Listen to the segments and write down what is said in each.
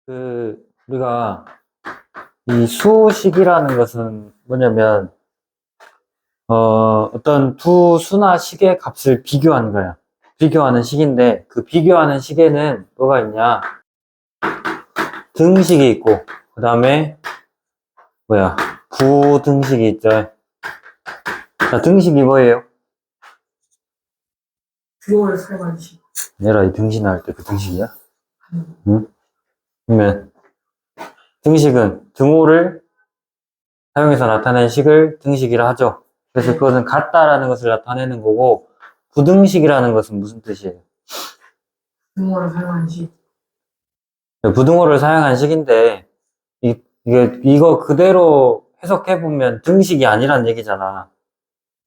우리가 이 수식이라는 것은 뭐냐면, 어떤 두 수나 식의 값을 비교하는 거야. 비교하는 식인데, 그 비교하는 식에는 뭐가 있냐? 등식이 있고, 그 다음에, 부등식이 있죠. 자, 등식이 뭐예요? 등호를 사용한 식. 얘라, 이 등식 나올 때 그 등식이야? 응? 그러면, 등식은 등호를 사용해서 나타낸 식을 등식이라 하죠. 그래서 그것은 같다라는 것을 나타내는 거고, 부등식이라는 것은 무슨 뜻이에요? 등호를 사용한 식. 부등호를 사용한 식인데, 이거 그대로 해석해보면 등식이 아니란 얘기잖아.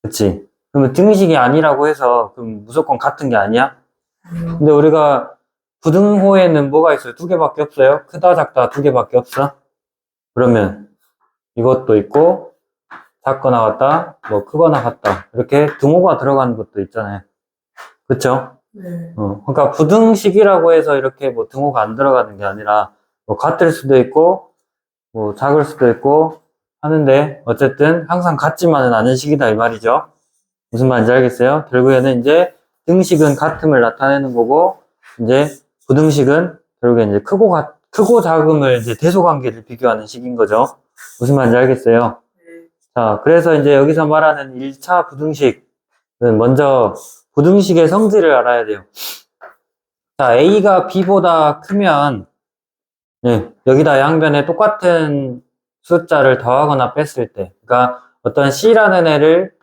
그치? 그러면 등식이 아니라고 해서, 그럼 무조건 같은 게 아니야? 근데 우리가 부등호에는 뭐가 있어요? 두 개밖에 없어요? 크다, 작다 두 개밖에 없어? 그러면 이것도 있고, 작거나 같다, 뭐 크거나 같다. 이렇게 등호가 들어가는 것도 있잖아요. 그쵸? 네. 그러니까 부등식이라고 해서 이렇게 뭐 등호가 안 들어가는 게 아니라, 뭐 같을 수도 있고, 뭐 작을 수도 있고 하는데, 어쨌든 항상 같지만은 않은 식이다 이 말이죠. 무슨 말인지 알겠어요? 결국에는 이제 등식은 같음을 나타내는 거고, 이제 부등식은 결국에 이제 크고 작음을 이제 대소관계를 비교하는 식인 거죠. 무슨 말인지 알겠어요? 네. 자, 그래서 이제 여기서 말하는 1차 부등식은 먼저 부등식의 성질을 알아야 돼요. 자, A가 B보다 크면, 여기다 양변에 똑같은 숫자를 더하거나 뺐을 때, 그러니까 어떤 C라는 애를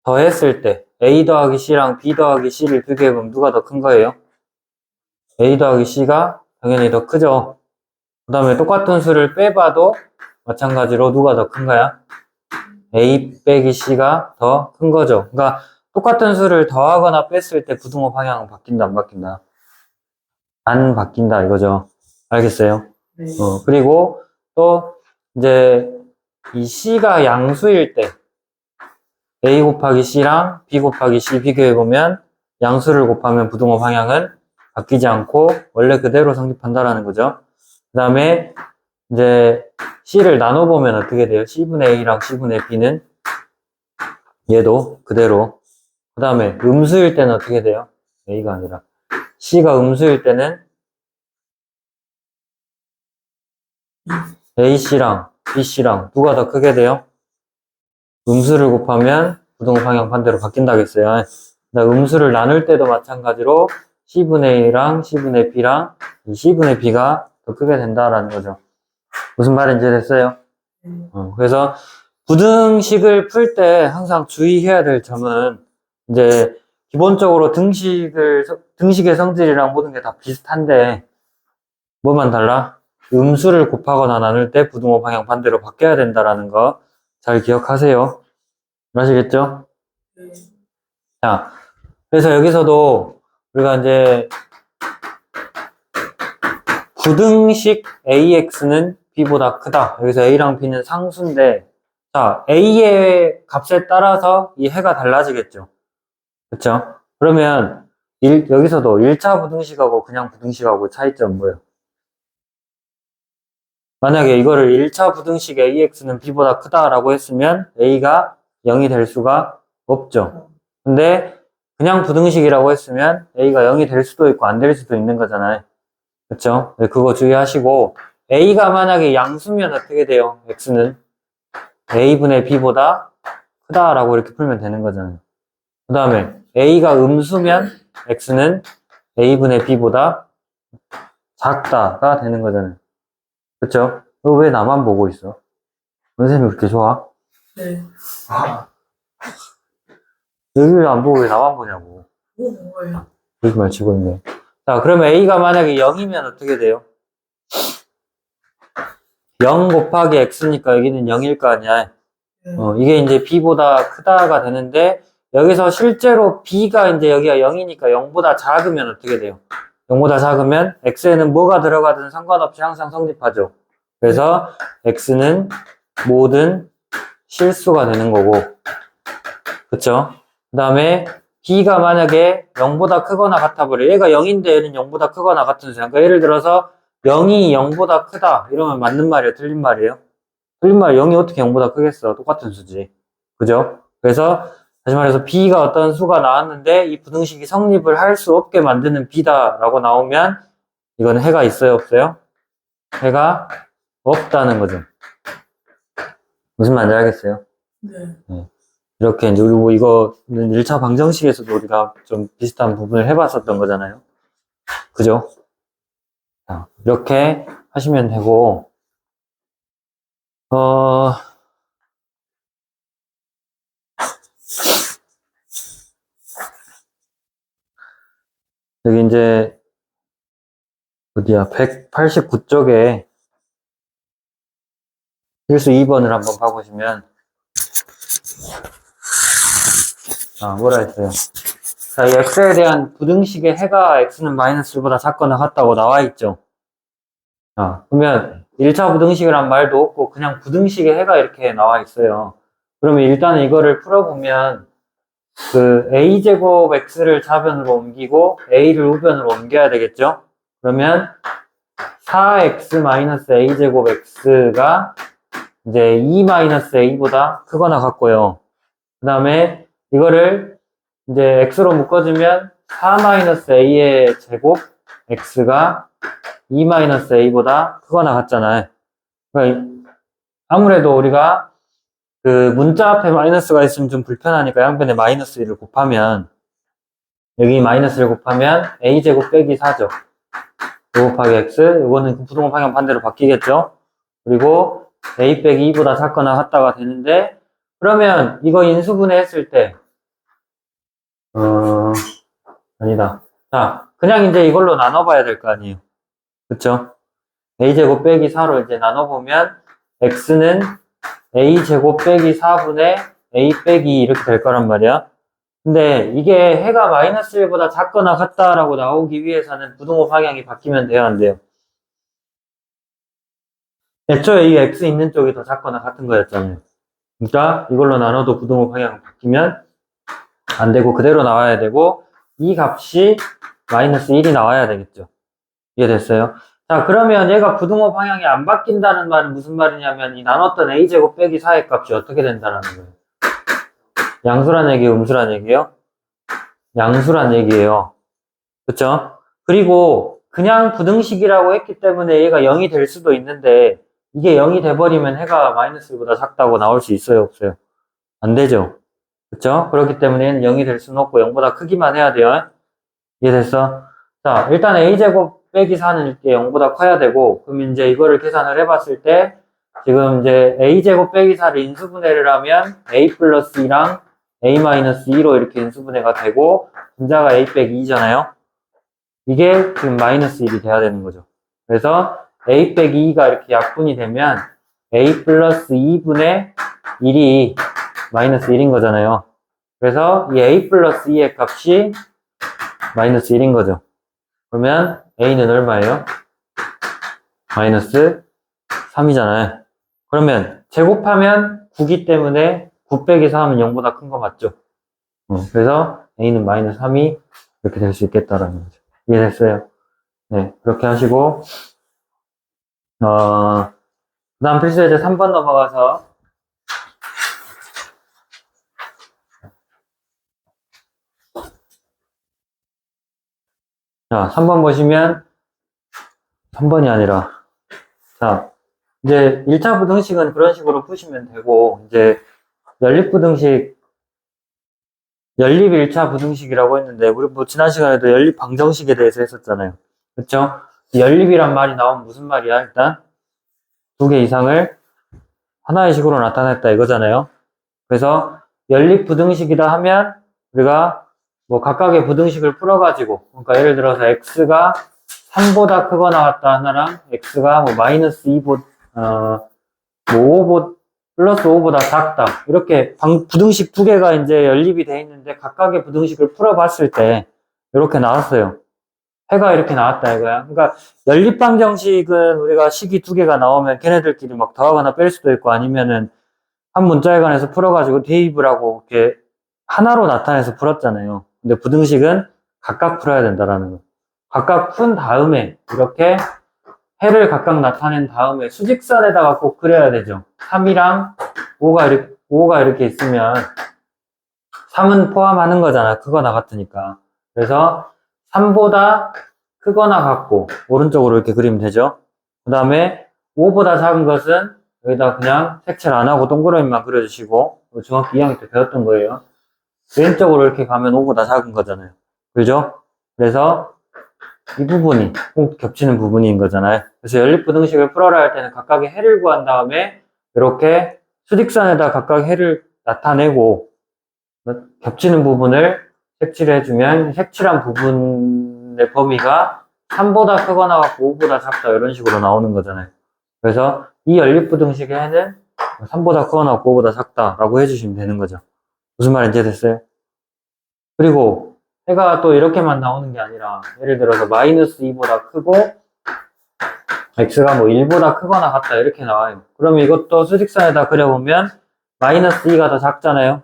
더했을 때, A 더하기 C랑 B 더하기 C를 비교해보면 누가 더 큰 거예요? A 더하기 C가 당연히 더 크죠. 그 다음에 똑같은 수를 빼봐도 마찬가지로 누가 더 큰 거야? A 빼기 C가 더 큰 거죠. 그러니까 똑같은 수를 더하거나 뺐을 때 부등호 방향은 바뀐다, 안 바뀐다? 안 바뀐다, 이거죠. 알겠어요? 네. 그리고 또 이제 이 C가 양수일 때 A 곱하기 C랑 B 곱하기 C 비교해보면 양수를 곱하면 부등호 방향은 바뀌지 않고 원래 그대로 성립한다라는 거죠. 그 다음에 이제 C를 나눠보면 어떻게 돼요? C분의 A랑 C분의 B는 얘도 그대로. 그 다음에 음수일 때는 어떻게 돼요? A가 아니라 C가 음수일 때는 AC랑 BC랑 누가 더 크게 돼요? 음수를 곱하면 부등호 방향 반대로 바뀐다겠어요. 음수를 나눌 때도 마찬가지로 C분의 A랑 C분의 B랑 이 C분의 B가 더 크게 된다라는 거죠. 무슨 말인지 됐어요? 그래서 부등식을 풀 때 항상 주의해야 될 점은 이제 기본적으로 등식의 성질이랑 모든 게 다 비슷한데 뭐만 달라? 음수를 곱하거나 나눌 때 부등호 방향 반대로 바뀌어야 된다라는 거 잘 기억하세요. 아시겠죠? 네. 자, 그래서 여기서도 우리가 이제 부등식 AX는 B보다 크다. 여기서 A랑 B는 상수인데, 자, A의 값에 따라서 이 해가 달라지겠죠. 그쵸? 그러면 여기서도 1차 부등식하고 그냥 부등식하고 차이점은 뭐예요? 만약에 이거를 1차 부등식 AX는 B보다 크다라고 했으면 A가 0이 될 수가 없죠. 근데 그냥 부등식이라고 했으면 A가 0이 될 수도 있고 안 될 수도 있는 거잖아요. 그쵸? 네, 그거 주의하시고 A가 만약에 양수면 어떻게 돼요? X는 A분의 B보다 크다라고 이렇게 풀면 되는 거잖아요. 그 다음에 A가 음수면 X는 A분의 B보다 작다가 되는 거잖아요. 그쵸? 너 왜 나만 보고 있어? 선생님이 그렇게 좋아? 네. 여기를 안 보고 왜 나만 보냐고. 뭐예요? 이렇게 말 치고 있네. 자, 그러면 A가 만약에 0이면 어떻게 돼요? 0 곱하기 X니까 여기는 0일 거 아니야. 네. 이게 이제 B보다 크다가 되는데, 여기서 실제로 B가 이제 여기가 0이니까 0보다 작으면 어떻게 돼요? 0보다 작으면 X에는 뭐가 들어가든 상관없이 항상 성립하죠. 그래서 X는 모든 실수가 되는 거고, 그쵸? 그 다음에 B가 만약에 0보다 크거나 같아 버려. 얘가 0인데 얘는 0보다 크거나 같은 수야. 그러니까 예를 들어서 0이 0보다 크다. 이러면 맞는 말이에요? 틀린 말이에요? 틀린 말, 0이 어떻게 0보다 크겠어? 똑같은 수지. 그죠? 그래서, 다시 말해서 B가 어떤 수가 나왔는데, 이 부등식이 성립을 할 수 없게 만드는 B다라고 나오면, 이거는 해가 있어요? 없어요? 해가 없다는 거죠. 무슨 말인지 알겠어요? 네. 이렇게 이제 우리 뭐 이거는 1차 방정식에서도 우리가 좀 비슷한 부분을 해봤었던 거잖아요. 그죠? 자, 이렇게 하시면 되고, 여기 이제, 어디야, 189쪽에 필수 2번을 한번 봐보시면, 뭐라 했어요? 자, 이 x에 대한 부등식의 해가 x는 마이너스 1보다 작거나 같다고 나와 있죠. 그러면 1차 부등식이란 말도 없고 그냥 부등식의 해가 이렇게 나와 있어요. 그러면 일단은 이거를 풀어보면 그 a제곱 x를 좌변으로 옮기고 a를 우변으로 옮겨야 되겠죠? 그러면 4x-a제곱 x가 이제 2-a보다 크거나 같고요. 그 다음에 이거를 이제 x로 묶어주면 4-a의 제곱 x가 2-a보다 크거나 같잖아요. 그러니까 아무래도 우리가 그 문자 앞에 마이너스가 있으면 좀 불편하니까 양변에 마이너스 1을 곱하면 여기 마이너스를 곱하면 a제곱 빼기 4죠. 요 곱하기 x, 이거는 부등호 방향 반대로 바뀌겠죠. 그리고 a 빼기 2보다 작거나 같다가 되는데 그러면 이거 인수분해 했을 때 아니다. 자, 그냥 이제 이걸로 나눠봐야 될 거 아니에요. 그쵸? a제곱 빼기 4로 이제 나눠보면 x는 a제곱 빼기 4분의 a 빼기 2 이렇게 될 거란 말이야. 근데 이게 해가 마이너스 1보다 작거나 같다라고 나오기 위해서는 부등호 방향이 바뀌면 돼요, 안 돼요? 애초에 이 x 있는 쪽이 더 작거나 같은 거였잖아요. 그러니까 이걸로 나눠도 부등호 방향이 바뀌면 안 되고 그대로 나와야 되고 이 값이 마이너스 1이 나와야 되겠죠. 이해됐어요? 자, 그러면 얘가 부등호 방향이 안 바뀐다는 말은 무슨 말이냐면 이 나눴던 a제곱 빼기 4의 값이 어떻게 된다는 거예요? 양수란 얘기예요? 음수란 얘기예요? 양수란 얘기예요. 그쵸? 그리고 그냥 부등식이라고 했기 때문에 얘가 0이 될 수도 있는데 이게 0이 돼버리면 해가 마이너스 1보다 작다고 나올 수 있어요? 없어요? 안 되죠? 그쵸? 그렇기 때문에 얘는 0이 될 수는 없고 0보다 크기만 해야 돼요. 이해됐어? 자, 일단 a제곱 빼기 4는 이렇게 0보다 커야 되고 그럼 이제 이거를 계산을 해봤을 때 지금 이제 a제곱 빼기 4를 인수분해를 하면 a 플러스 2랑 a 마이너스 2로 이렇게 인수분해가 되고 분자가 a 빼기 2잖아요. 이게 지금 마이너스 1이 돼야 되는 거죠. 그래서 a 빼기 2가 이렇게 약분이 되면 a 플러스 2분의 1이 마이너스 1인 거잖아요. 그래서 이 a 플러스 2의 값이 마이너스 1인 거죠. 그러면 a는 얼마예요? 마이너스 3이잖아요. 그러면 제곱하면 9기 때문에 9 빼기 4하면 0보다 큰 거 맞죠? 그래서 a는 마이너스 3이 이렇게 될 수 있겠다라는 거죠. 이해됐어요? 네, 그렇게 하시고 그 다음 필수 예제 3번 넘어가서 자, 3번 보시면 3번이 아니라 자, 이제 1차 부등식은 그런 식으로 푸시면 되고 이제 연립부등식 연립 1차 부등식이라고 했는데 우리 뭐 지난 시간에도 연립 방정식에 대해서 했었잖아요. 그쵸? 연립이란 말이 나오면 무슨 말이야? 일단 두 개 이상을 하나의 식으로 나타냈다 이거잖아요. 그래서 연립 부등식이다 하면 우리가 뭐 각각의 부등식을 풀어가지고 그러니까 예를 들어서 x가 3보다 크거나 같다 하나랑 x가 뭐 마이너스 2보다 뭐 5 플러스 5보다 작다 이렇게 부등식 두 개가 이제 연립이 돼 있는데 각각의 부등식을 풀어봤을 때 이렇게 나왔어요. 해가 이렇게 나왔다 이거야. 그러니까 연립방정식은 우리가 식이 두 개가 나오면 걔네들끼리 막 더하거나 뺄 수도 있고 아니면은 한 문자에 관해서 풀어가지고 대입을 하고 이렇게 하나로 나타내서 풀었잖아요. 근데 부등식은 각각 풀어야 된다라는 거. 각각 푼 다음에 이렇게 해를 각각 나타낸 다음에 수직선에다가 꼭 그려야 되죠. 3이랑 5가 이렇게 있으면 3은 포함하는 거잖아. 크거나 같으니까. 그래서 3보다 크거나 같고 오른쪽으로 이렇게 그리면 되죠. 그 다음에 5보다 작은 것은 여기다 그냥 색칠 안 하고 동그라미만 그려주시고 중학교 2학년 때 배웠던 거예요. 왼쪽으로 이렇게 가면 5보다 작은 거잖아요. 그죠? 그래서 이 부분이 꼭 겹치는 부분인 거잖아요. 그래서 연립부등식을 풀어라 할 때는 각각의 해를 구한 다음에 이렇게 수직선에다 각각 해를 나타내고 겹치는 부분을 색칠해주면 색칠한 부분의 범위가 3보다 크거나 같고 5보다 작다 이런 식으로 나오는 거잖아요. 그래서 이 연립부등식의 해는 3보다 크거나 같고 5보다 작다라고 해주시면 되는 거죠. 무슨 말인지 이해됐어요? 그리고 해가 또 이렇게만 나오는 게 아니라 예를 들어서 마이너스 2보다 크고 x가 뭐 1보다 크거나 같다 이렇게 나와요. 그러면 이것도 수직선에다 그려보면 마이너스 2가 더 작잖아요.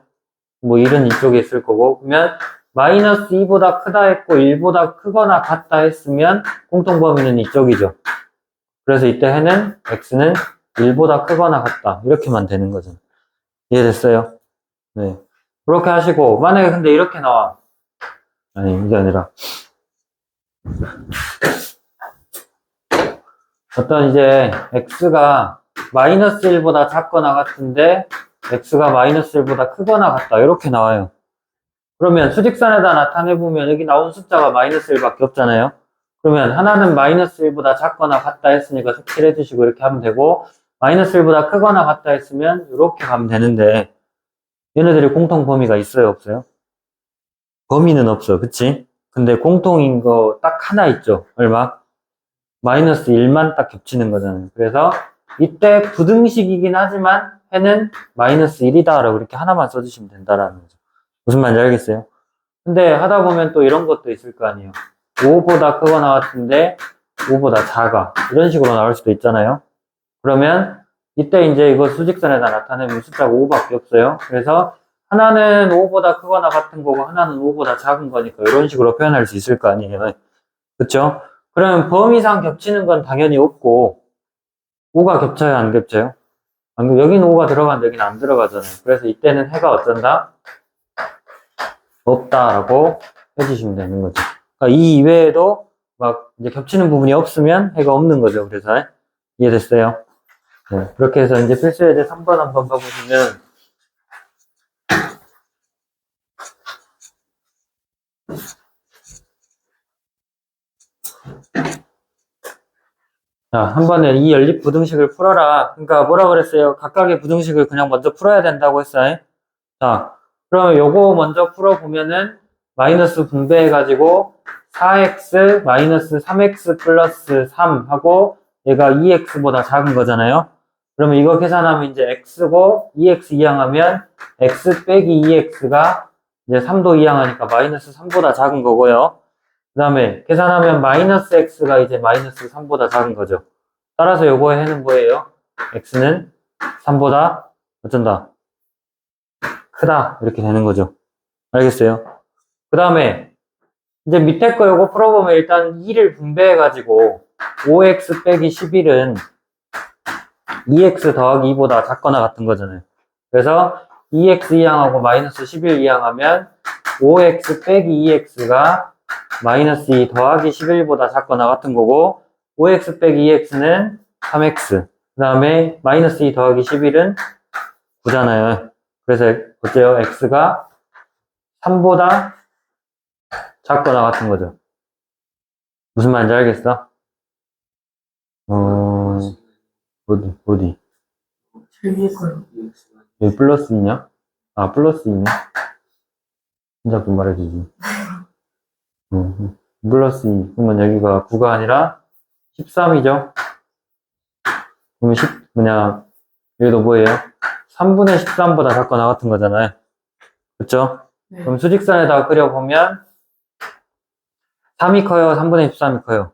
뭐 1은 이쪽에 있을 거고 그러면 마이너스 2보다 크다 했고 1보다 크거나 같다 했으면 공통범위는 이쪽이죠. 그래서 이때 해는 x는 1보다 크거나 같다 이렇게만 되는 거죠. 이해됐어요? 네. 그렇게 하시고 만약에 근데 이렇게 나와 아니 이게 아니라 어떤 이제 x가 마이너스 1보다 작거나 같은데 x가 마이너스 1보다 크거나 같다 이렇게 나와요. 그러면 수직선에다 나타내보면 여기 나온 숫자가 마이너스 1밖에 없잖아요. 그러면 하나는 마이너스 1보다 작거나 같다 했으니까 색칠해 주시고 이렇게 하면 되고 마이너스 1보다 크거나 같다 했으면 이렇게 가면 되는데 얘네들이 공통 범위가 있어요 없어요? 범위는 없어 그치? 근데 공통인 거 딱 하나 있죠. 얼마? 마이너스 1만 딱 겹치는 거잖아요. 그래서 이때 부등식이긴 하지만 해는 마이너스 1이다 라고 이렇게 하나만 써주시면 된다라는 거죠. 무슨 말인지 알겠어요? 근데 하다 보면 또 이런 것도 있을 거 아니에요. 5보다 크거나 같은데 5보다 작아. 이런 식으로 나올 수도 있잖아요. 그러면 이때 이제 이거 수직선에다 나타내면 숫자가 5밖에 없어요. 그래서 하나는 5보다 크거나 같은 거고 하나는 5보다 작은 거니까 이런 식으로 표현할 수 있을 거 아니에요. 그쵸? 그러면 범위상 겹치는 건 당연히 없고 5가 겹쳐요? 안 겹쳐요? 여기는 5가 들어가는데 여기는 안 들어가잖아요. 그래서 이때는 해가 어쩐다? 없다라고 해주시면 되는 거죠. 그러니까 이 이외에도 막 이제 겹치는 부분이 없으면 해가 없는 거죠. 그래서 이해됐어요? 네, 그렇게 해서 이제 필수예제 3번 한번 봐보시면 자, 한 번에 이 연립 부등식을 풀어라. 그러니까 뭐라 그랬어요? 각각의 부등식을 그냥 먼저 풀어야 된다고 했어요. 자, 그러면 요거 먼저 풀어보면은 마이너스 분배해가지고 4x 마이너스 3x 플러스 3 하고 얘가 2x보다 작은 거잖아요. 그러면 이거 계산하면 이제 x고 2x 이항하면 x 빼기 2x가 이제 3도 이항하니까 마이너스 3보다 작은 거고요. 그 다음에 계산하면 마이너스 x가 이제 마이너스 3보다 작은 거죠. 따라서 요거의 해는 뭐예요? x는 3보다 어쩐다? 크다. 이렇게 되는 거죠. 알겠어요? 그 다음에 이제 밑에 거 요거 풀어보면 일단 2를 분배해가지고 5x 빼기 11은 2x 더하기 2보다 작거나 같은 거잖아요. 그래서 2x 이항하고 마이너스 11 이항하면 5x 빼기 2x가 마이너스 2 더하기 11보다 작거나 같은 거고 5x 빼기 2x는 3x 그 다음에 마이너스 2 더하기 11은 9잖아요. 그래서 어때요? x가 3보다 작거나 같은 거죠. 무슨 말인지 알겠어? 어디? 제일 위에 거요. 여기 플러스 2냐? 아, 플러스 2네. 진짜 그 말해주지. 플러스 2. 그러면 여기가 9가 아니라 13이죠? 그러면 여기도 뭐예요? 3분의 13보다 작거나 같은 거잖아요. 그쵸? 네. 그럼 수직선에다가 그려보면 3이 커요? 3분의 13이 커요?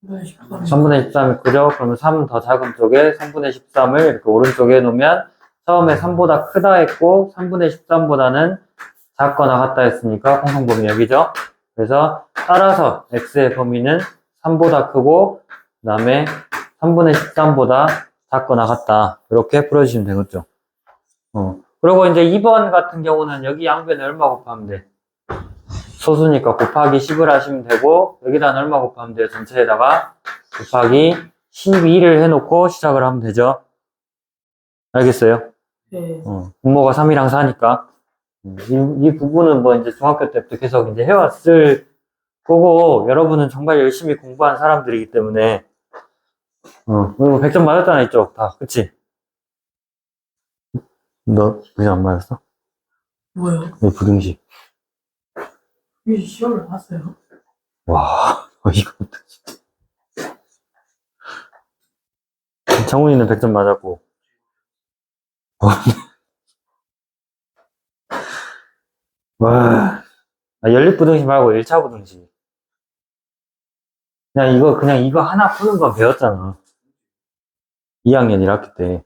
3분의 13이 크죠? 그러면 3 더 작은 쪽에 3분의 13을 이렇게 오른쪽에 놓으면 처음에 3보다 크다 했고 3분의 13보다는 작거나 같다 했으니까 공통범위 여기죠? 그래서 따라서 x의 범위는 3보다 크고 그 다음에 3분의 13보다 작거나 같다. 이렇게 풀어주시면 되겠죠. 그리고 이제 2번 같은 경우는 여기 양변에 얼마 곱하면 돼? 소수니까 곱하기 10을 하시면 되고, 여기다 얼마 곱하면 돼요? 전체에다가 곱하기 12를 해놓고 시작을 하면 되죠. 알겠어요? 네. 분모가 3이랑 4니까. 이 부분은 뭐 이제 중학교 때부터 계속 이제 해왔을 거고, 여러분은 정말 열심히 공부한 사람들이기 때문에, 그리고 100점 맞았잖아, 이쪽. 다. 그치? 너, 왜 안 맞았어? 뭐요? 왜 부등식? 이 시험을 봤어요? 와, 이거부터 진짜. 정훈이는 100점 맞았고. 와, 연립부등식 말고 1차 부등식. 그냥 이거 하나 푸는 건 배웠잖아. 2학년 1학기 때.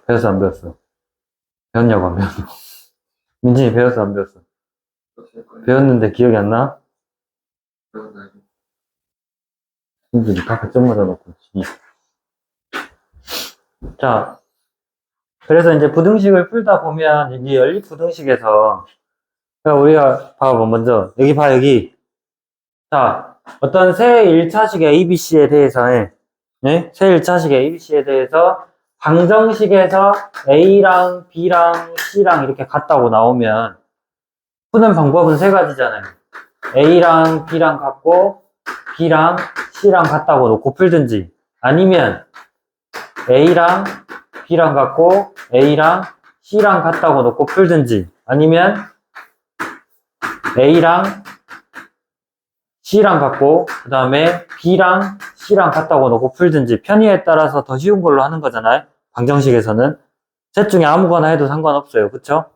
배웠어, 안 배웠어? 배웠냐고, 안 배웠어? 민진이 배웠어, 안 배웠어? 배웠는데 기억이 안 나? 민진이 다 100점 맞아놓고. 자, 그래서 이제 부등식을 풀다 보면, 이 연립부등식에서, 우리가 봐봐, 먼저. 여기 봐, 여기. 자, 어떤 새 1차식 ABC에 대해서, 네? 새 1차식 ABC에 대해서, 방정식에서 A랑 B랑 C랑 이렇게 같다고 나오면, 푸는 방법은 세 가지잖아요. A랑 B랑 같고, B랑 C랑 같다고 놓고 풀든지, 아니면 A랑 B랑 같고, A랑 C랑 같다고 놓고 풀든지, 아니면 A랑 C랑 같고, 그 다음에 B랑 C랑 같다고 놓고 풀든지, 편의에 따라서 더 쉬운 걸로 하는 거잖아요. 방정식에서는. 셋 중에 아무거나 해도 상관없어요. 그쵸?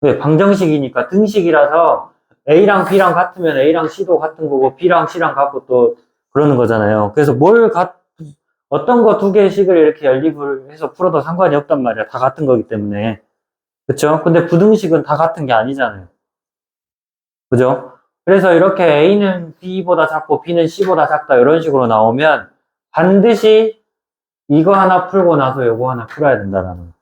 왜? 방정식이니까 등식이라서 A랑 B랑 같으면 A랑 C도 같은 거고, B랑 C랑 같고 또 그러는 거잖아요. 그래서 어떤 거 두 개의 식을 이렇게 연립을 해서 풀어도 상관이 없단 말이야. 다 같은 거기 때문에. 그쵸? 근데 부등식은 다 같은 게 아니잖아요. 그죠? 그래서 이렇게 A는 B보다 작고 B는 C보다 작다 이런 식으로 나오면 반드시 이거 하나 풀고 나서 이거 하나 풀어야 된다라는 거.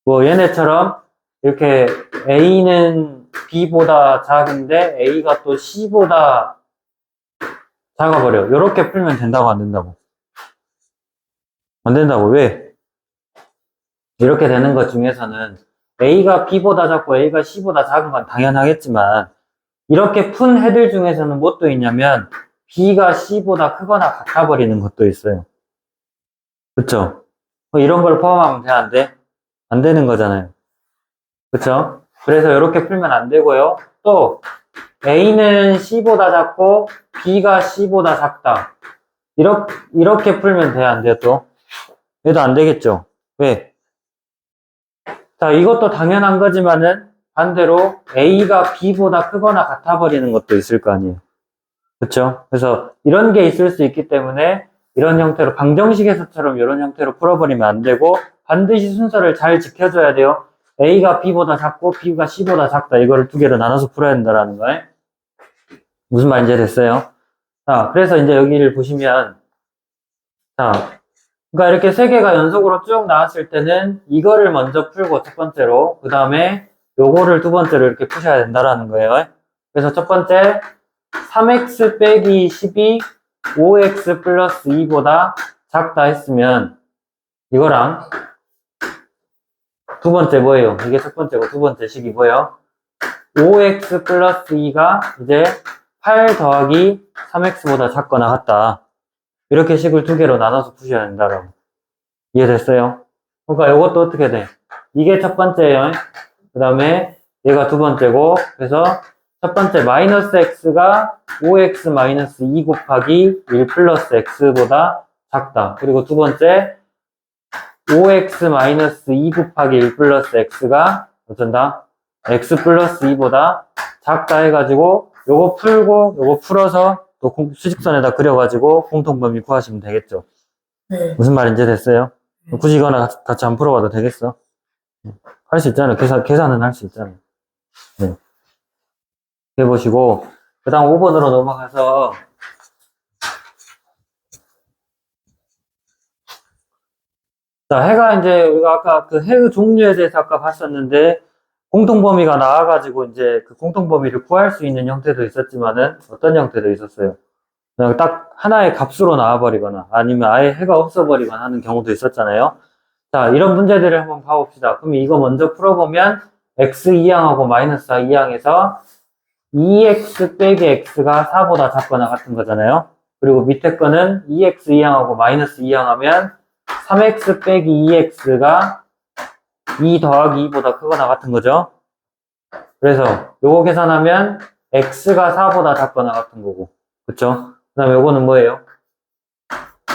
뭐 얘네처럼 이렇게 A는 B보다 작은데 A가 또 C보다 작아버려. 이렇게 풀면 된다고 안 된다고? 안 된다고. 왜? 이렇게 되는 것 중에서는 A가 B보다 작고 A가 C보다 작은 건 당연하겠지만 이렇게 푼 해들 중에서는 뭣도 있냐면 B가 C보다 크거나 같아버리는 것도 있어요. 그쵸? 이런 걸 포함하면 돼, 안 돼? 안 되는 거잖아요. 그쵸? 그래서 이렇게 풀면 안 되고요. 또 A는 C보다 작고 B가 C보다 작다. 이렇게 풀면 돼, 안 돼요, 또? 얘도 안 되겠죠? 왜? 자, 이것도 당연한 거지만은 반대로 A가 B보다 크거나 같아버리는 것도 있을 거 아니에요. 그쵸? 그래서 이런 게 있을 수 있기 때문에 이런 형태로 방정식에서처럼 이런 형태로 풀어버리면 안 되고 반드시 순서를 잘 지켜줘야 돼요. A가 B보다 작고 B가 C보다 작다. 이거를 두 개로 나눠서 풀어야 된다는 거예요. 무슨 말인지 됐어요? 자, 그래서 이제 여기를 보시면 자, 그러니까 이렇게 세 개가 연속으로 쭉 나왔을 때는 이거를 먼저 풀고 첫 번째로 그 다음에 요거를 두 번째로 이렇게 푸셔야 된다라는 거예요. 그래서 첫 번째 3x 빼기 10이 5x 플러스 2보다 작다 했으면 이거랑 두 번째 뭐예요? 이게 첫 번째고 두 번째 식이 뭐예요? 5x 플러스 2가 이제 8 더하기 3x보다 작거나 같다. 이렇게 식을 두 개로 나눠서 푸셔야 된다라고. 이해됐어요? 그러니까 이것도 어떻게 돼? 이게 첫 번째예요. 그 다음에 얘가 두 번째고 그래서 첫 번째 마이너스 x가 5x 마이너스 2 곱하기 1 플러스 x보다 작다. 그리고 두 번째 5x 마이너스 2 곱하기 1 플러스 x가 어쩐다? x 플러스 2보다 작다 해가지고 요거 풀고 요거 풀어서 또 수직선에다 그려가지고 공통범위 구하시면 되겠죠. 네. 무슨 말인지 됐어요? 네. 굳이 이거나 같이 안 풀어봐도 되겠어? 할 수 있잖아요. 계산은 할 수 있잖아요. 네. 해보시고, 그 다음 5번으로 넘어가서, 자, 해가 이제, 우리가 아까 그 해 종류에 대해서 아까 봤었는데, 공통범위가 나와가지고 이제 그 공통범위를 구할 수 있는 형태도 있었지만은, 어떤 형태도 있었어요. 그냥 딱 하나의 값으로 나와버리거나, 아니면 아예 해가 없어버리거나 하는 경우도 있었잖아요. 자, 이런 문제들을 한번 봐봅시다. 그럼 이거 먼저 풀어보면, x 2항하고 마이너스 4 2항에서 2x 빼기 x가 4보다 작거나 같은 거잖아요. 그리고 밑에 거는 2x 2항하고 마이너스 2항 하면 3x 빼기 2x가 2 더하기 2보다 크거나 같은 거죠. 그래서 요거 계산하면 x가 4보다 작거나 같은 거고. 그쵸? 그 다음에 요거는 뭐예요?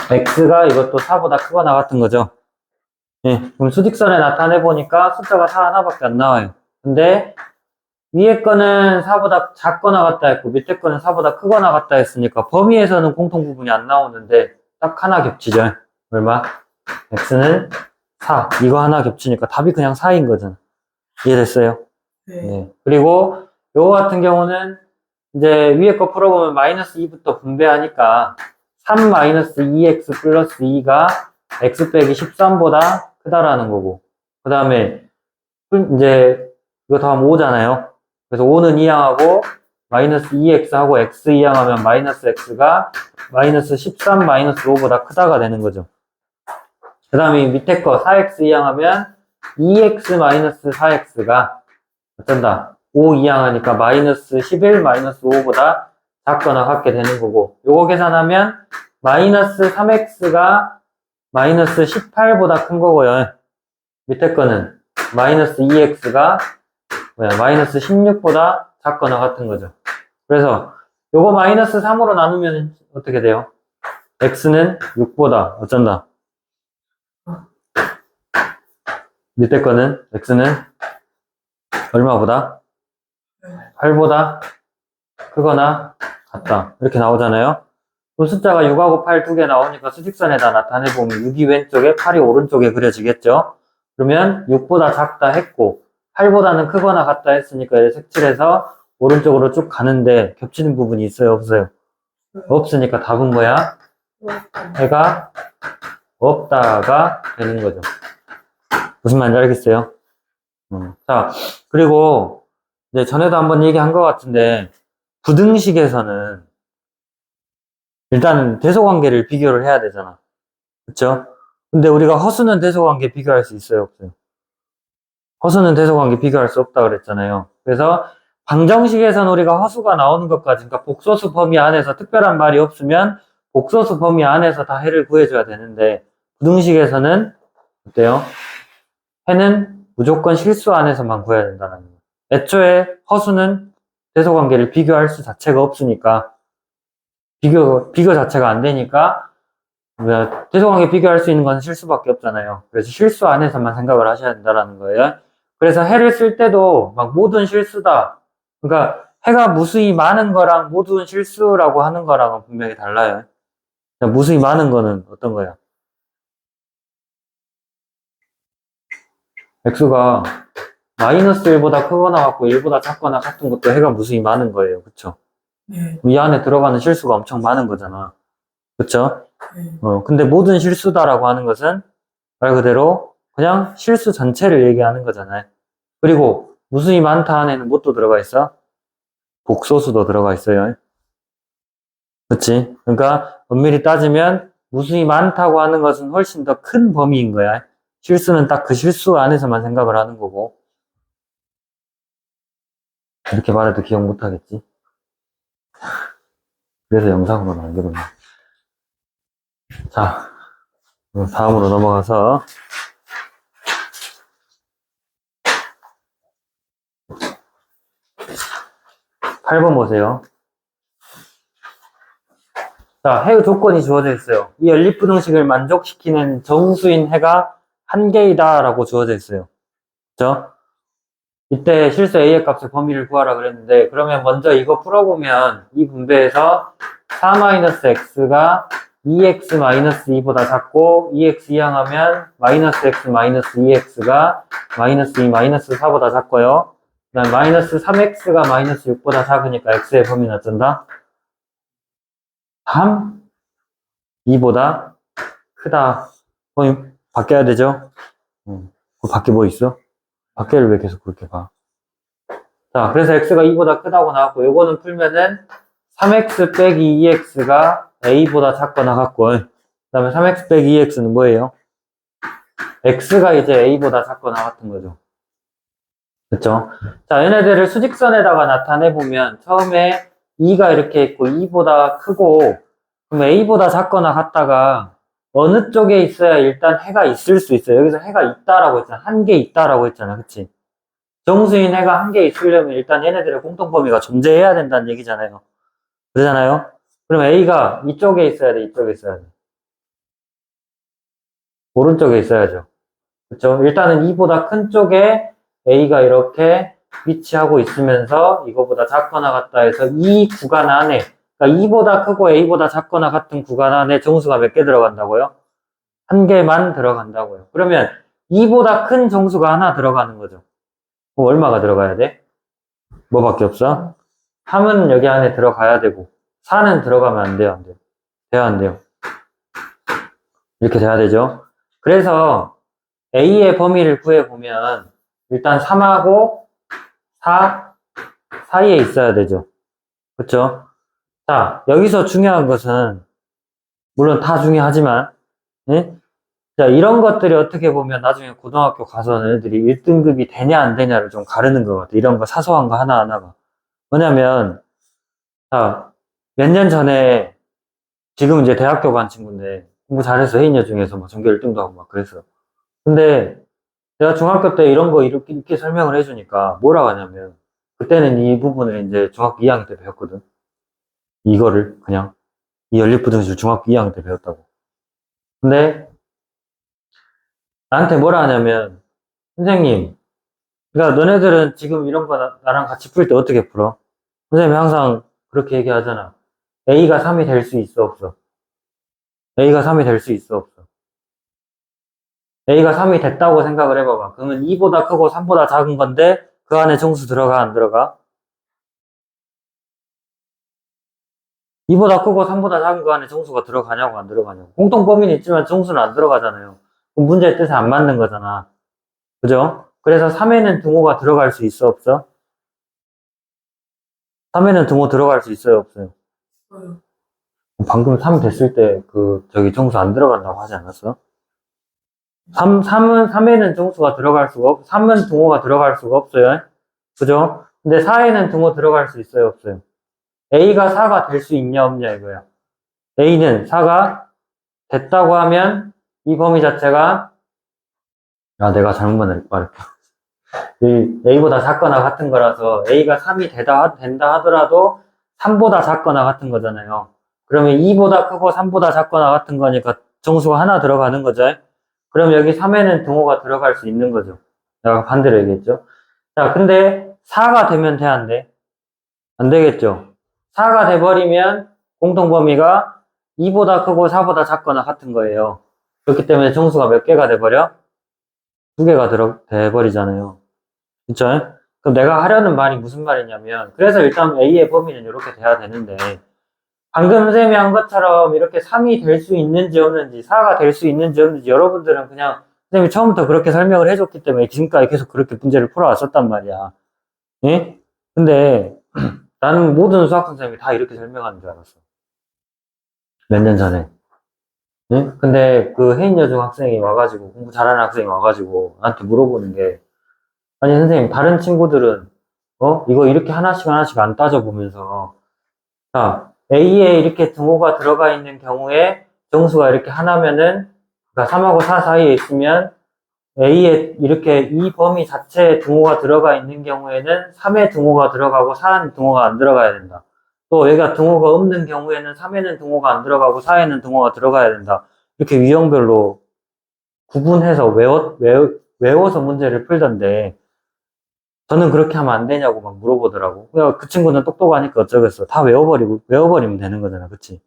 x가 이것도 4보다 크거나 같은 거죠. 예, 그럼 수직선에 나타내 보니까 숫자가 4 하나밖에 안 나와요. 근데 위에 거는 4보다 작거나 같다 했고 밑에 거는 4보다 크거나 같다 했으니까 범위에서는 공통 부분이 안 나오는데 딱 하나 겹치죠. 얼마? x는 4. 이거 하나 겹치니까 답이 그냥 4인 거잖아. 이해됐어요? 네. 네. 그리고 요거 같은 경우는 이제 위에 거 풀어보면 마이너스 2부터 분배하니까 3 마이너스 2x 플러스 2가 x 빼기 13보다 크다라는 거고, 그 다음에 이제 이거 더하면 5잖아요. 그래서 5는 2항하고 마이너스 2x하고 x 2항하면 마이너스 x가 마이너스 13 마이너스 5보다 크다가 되는 거죠. 그 다음에 밑에 거 4x 2항하면 2x 마이너스 4x가 어쩐다? 5 2항하니까 마이너스 11 마이너스 5보다 작거나 같게 되는 거고, 요거 계산하면 마이너스 3x가 마이너스 18보다 큰 거고요. 밑에 거는 마이너스 2x가 마이너스 16보다 작거나 같은 거죠. 그래서 요거 마이너스 3으로 나누면 어떻게 돼요? x는 6보다 어쩐다? 밑에 거는 x는 얼마보다? 8보다 크거나 같다. 이렇게 나오잖아요. 그 숫자가 6하고 8 두 개 나오니까 수직선에다 나타내보면 6이 왼쪽에 8이 오른쪽에 그려지겠죠? 그러면 6보다 작다 했고 8보다는 크거나 같다 했으니까 얘를 색칠해서 오른쪽으로 쭉 가는데 겹치는 부분이 있어요? 없어요? 없으니까 답은 뭐야? 해가 없다가 되는 거죠. 무슨 말인지 알겠어요? 자, 그리고 이제 전에도 한번 얘기한 것 같은데 부등식에서는 일단 대소관계를 비교를 해야 되잖아. 그쵸? 근데 우리가 허수는 대소관계 비교할 수 있어요? 없어요? 허수는 대소관계 비교할 수 없다 그랬잖아요. 그래서 방정식에서는 우리가 허수가 나오는 것까지, 그러니까 복소수 범위 안에서 특별한 말이 없으면 복소수 범위 안에서 다 해를 구해줘야 되는데 부등식에서는 어때요? 해는 무조건 실수 안에서만 구해야 된다는 거예요. 애초에 허수는 대소관계를 비교할 수 자체가 없으니까 비교 자체가 안 되니까 대소관계 비교할 수 있는 건 실수밖에 없잖아요. 그래서 실수 안에서만 생각을 하셔야 된다는 거예요. 그래서 해를 쓸 때도 막 모든 실수다. 그러니까 해가 무수히 많은 거랑 모든 실수라고 하는 거랑은 분명히 달라요. 무수히 많은 거는 어떤 거야? x가 마이너스 1보다 크거나 같고 1보다 작거나 같은 것도 해가 무수히 많은 거예요. 그쵸? 네. 이 안에 들어가는 실수가 엄청 많은 거잖아. 그쵸? 네. 근데 모든 실수다라고 하는 것은 말 그대로 그냥 실수 전체를 얘기하는 거잖아요. 그리고 무수히 많다 안에는 뭣도 들어가 있어? 복소수도 들어가 있어요. 그치? 그러니까 엄밀히 따지면 무수히 많다고 하는 것은 훨씬 더 큰 범위인 거야. 실수는 딱 그 실수 안에서만 생각을 하는 거고. 이렇게 말해도 기억 못 하겠지? 그래서 영상으로 남겨뒀네. 자, 다음으로 넘어가서 8번 보세요. 자, 해 조건이 주어져 있어요. 이 연립부등식을 만족시키는 정수인 해가 한 개이다 라고 주어져 있어요. 그죠? 이때 실수 A의 값의 범위를 구하라 그랬는데, 그러면 먼저 이거 풀어보면 이 분배에서 4-x가 2x-2보다 작고 2x 이항하면 -x -2x가 -2 -4보다 작고요. 그다음 마이너스 3x가 마이너스 6보다 작으니까 x의 범위는 어쩐다? 3, 2보다 크다. 범위 바뀌어야 되죠? 그 밖에 뭐 있어? 밖에를 왜 계속 그렇게 봐? 자, 그래서 x가 2보다 크다고 나왔고, 요거는 풀면은 3x 빼기 2x가 a보다 작거나 같고, 그 다음에 3x 빼기 2x는 뭐예요? x가 이제 a보다 작거나 같은 거죠. 그쵸? 자, 얘네들을 수직선에다가 나타내보면, 처음에 2가 이렇게 있고, 2보다 크고, 그럼 a보다 작거나 같다가, 어느 쪽에 있어야 일단 해가 있을 수 있어요. 여기서 해가 있다라고 했잖아. 한 개 있다라고 했잖아. 그치? 정수인 해가 한 개 있으려면 일단 얘네들의 공통범위가 존재해야 된다는 얘기잖아요. 그러잖아요? 그럼 A가 이쪽에 있어야 돼, 이쪽에 있어야 돼. 오른쪽에 있어야죠. 그쵸? 일단은 이보다 큰 쪽에 A가 이렇게 위치하고 있으면서 이거보다 작거나 같다 해서 이 구간 안에, 그러니까 이보다 크고 A보다 작거나 같은 구간 안에 정수가 몇 개 들어간다고요? 한 개만 들어간다고요. 그러면 이보다 큰 정수가 하나 들어가는 거죠. 그럼 얼마가 들어가야 돼? 뭐밖에 없어? 3은 여기 안에 들어가야 되고 4는 들어가면 안 돼요, 안 돼요? 돼야 안 돼요? 이렇게 돼야 되죠? 그래서 A의 범위를 구해보면 일단 3하고 4 사이에 있어야 되죠. 그쵸? 자, 여기서 중요한 것은 물론 다 중요하지만 예? 자, 이런 것들이 어떻게 보면 나중에 고등학교 가서는 애들이 1등급이 되냐 안 되냐를 좀 가르는 것 같아. 이런 거 사소한 거 하나하나가. 뭐냐면 자, 몇 년 전에 지금 이제 대학교 간 친구인데 공부 잘해서 해인여 중에서 막 전교 1등도 하고 막 그랬어. 근데 내가 중학교 때 이런 거 이렇게 설명을 해주니까 뭐라고 하냐면 그때는 이 부분을 이제 중학교 2학년 때 배웠거든. 이거를 그냥 이 연립부등식을 중학교 2학년 때 배웠다고. 근데 나한테 뭐라 하냐면 선생님, 그러니까 너네들은 지금 이런 거 나랑 같이 풀 때 어떻게 풀어? 선생님이 항상 그렇게 얘기하잖아. A가 3이 될 수 있어 없어? A가 3이 될 수 있어 없어? A가 3이 됐다고 생각을 해봐봐. 그러면 2보다 크고 3보다 작은 건데 그 안에 정수 들어가 안 들어가? 2보다 크고 3보다 작은 거 안에 정수가 들어가냐고 안 들어가냐고. 공통 범위는 있지만 정수는 안 들어가잖아요. 그럼 문제의 뜻에 안 맞는 거잖아. 그죠? 그래서 3에는 등호가 들어갈 수 있어 없어? 3에는 등호 들어갈 수 있어요 없어요? 방금 3 됐을 때 저기 정수 안 들어간다고 하지 않았어? 3에는 정수가 들어갈 수가 3은 등호가 들어갈 수가 없어요. 그죠? 근데 4에는 등호 들어갈 수 있어요 없어요? A가 4가 될 수 있냐 없냐 이거야. A는 4가 됐다고 하면 이 범위 자체가 내가 잘못 말했다. A보다 작거나 같은 거라서 A가 3이 된다 하더라도 3보다 작거나 같은 거잖아요. 그러면 2보다 크고 3보다 작거나 같은 거니까 정수가 하나 들어가는 거죠. 그럼 여기 3에는 등호가 들어갈 수 있는 거죠. 내가 반대로 얘기했죠. 자, 근데 4가 되면 돼, 안 돼? 안 되겠죠. 4가 돼버리면 공통범위가 2보다 크고 4보다 작거나 같은 거예요. 그렇기 때문에 정수가 몇 개가 돼버려? 2개가 돼버리잖아요. 그쵸? 그럼 내가 하려는 말이 무슨 말이냐면, 그래서 일단 A의 범위는 이렇게 돼야 되는데, 방금 선생님이 한 것처럼 이렇게 3이 될 수 있는지 없는지, 4가 될 수 있는지 없는지, 여러분들은 그냥 선생님이 처음부터 그렇게 설명을 해줬기 때문에 지금까지 계속 그렇게 문제를 풀어왔었단 말이야. 예? 근데 나는 모든 수학 선생님이 다 이렇게 설명하는 줄 알았어. 몇 년 전에. 예? 근데 그 해인여중 학생이 와가지고, 공부 잘하는 학생이 와가지고, 나한테 물어보는 게, 아니, 선생님, 다른 친구들은, 이거 이렇게 하나씩 하나씩 안 따져보면서, 자, A에 이렇게 등호가 들어가 있는 경우에 정수가 이렇게 하나면은, 그러니까 3하고 4 사이에 있으면, A에 이렇게 이 범위 자체에 등호가 들어가 있는 경우에는 3의 등호가 들어가고 4의 등호가 안 들어가야 된다. 또 여기가 등호가 없는 경우에는 3에는 등호가 안 들어가고 4에는 등호가 들어가야 된다. 이렇게 유형별로 구분해서 외워서 문제를 풀던데, 저는 그렇게 하면 안 되냐고 막 물어보더라고. 그 친구는 똑똑하니까 어쩌겠어. 다 외워버리면 되는 거잖아. 그치?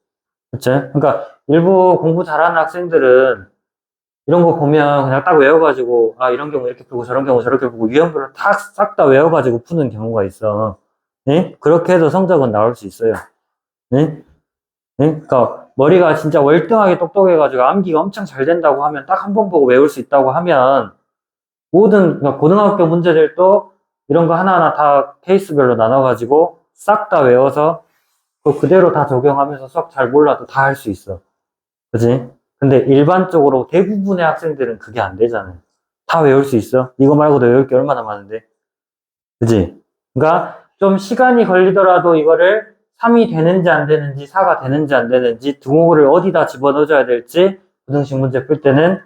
그치? 그러니까 일부 공부 잘하는 학생들은 이런 거 보면 그냥 딱 외워가지고, 아, 이런 경우 이렇게 풀고 저런 경우 저렇게 풀고 유형별로 싹 다 외워가지고 푸는 경우가 있어. 네? 그렇게 해도 성적은 나올 수 있어요. 네? 네? 그러니까 머리가 진짜 월등하게 똑똑해가지고 암기가 엄청 잘 된다고 하면 딱 한 번 보고 외울 수 있다고 하면 모든 그러니까 고등학교 문제들도 이런 거 하나하나 다 케이스별로 나눠가지고 싹 다 외워서 그대로 다 적용하면서 수학 잘 몰라도 다 할 수 있어. 그지? 근데 일반적으로 대부분의 학생들은 그게 안 되잖아요. 다 외울 수 있어? 이거 말고도 외울 게 얼마나 많은데. 그지? 그러니까 좀 시간이 걸리더라도 이거를 3이 되는지 안 되는지 4가 되는지 안 되는지 등호를 어디다 집어넣어줘야 될지 부등식 문제 풀 때는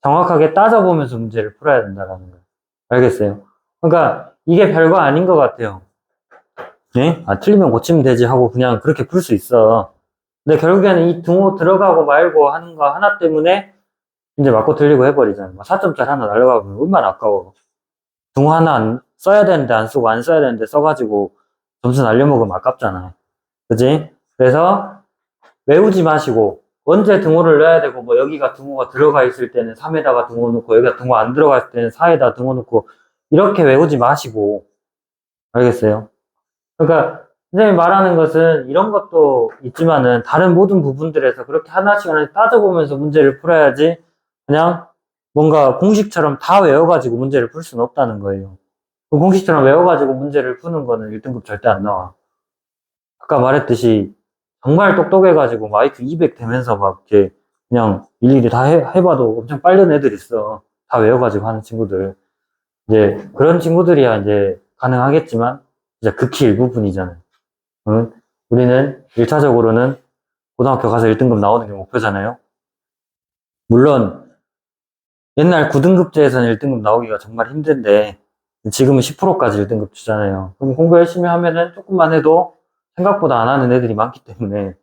정확하게 따져보면서 문제를 풀어야 된다는 거예요. 알겠어요? 그러니까 이게 별거 아닌 것 같아요. 네? 아, 틀리면 고치면 되지 하고 그냥 그렇게 풀 수 있어. 근데 결국에는 이 등호 들어가고 말고 하는 거 하나 때문에 이제 맞고 틀리고 해버리잖아요. 4점짜리 하나 날려가면 얼마나 아까워. 등호 하나 써야 되는데 안 쓰고 안 써야 되는데 써가지고 점수 날려먹으면 아깝잖아. 그지? 그래서 외우지 마시고 언제 등호를 넣어야 되고 뭐 여기가 등호가 들어가 있을 때는 3에다가 등호 넣고 여기가 등호 안 들어가 있을 때는 4에다 등호 넣고 이렇게 외우지 마시고 알겠어요? 그러니까 선생님이 말하는 것은 이런 것도 있지만은 다른 모든 부분들에서 그렇게 하나씩 하나씩 따져보면서 문제를 풀어야지 그냥 뭔가 공식처럼 다 외워가지고 문제를 풀 수는 없다는 거예요. 그 공식처럼 외워가지고 문제를 푸는 거는 1등급 절대 안 나와. 아까 말했듯이 정말 똑똑해가지고 마이크 200 되면서 막 이렇게 그냥 일일이 다 해봐도 엄청 빠른 애들 있어. 다 외워가지고 하는 친구들. 이제 그런 친구들이야 이제 가능하겠지만 진짜 극히 일부분이잖아요. 응? 우리는 1차적으로는 고등학교 가서 1등급 나오는 게 목표잖아요. 물론 옛날 9등급제에서는 1등급 나오기가 정말 힘든데 지금은 10%까지 1등급 주잖아요. 그럼 공부 열심히 하면은 조금만 해도 생각보다 안 하는 애들이 많기 때문에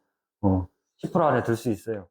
10% 안에 들 수 있어요.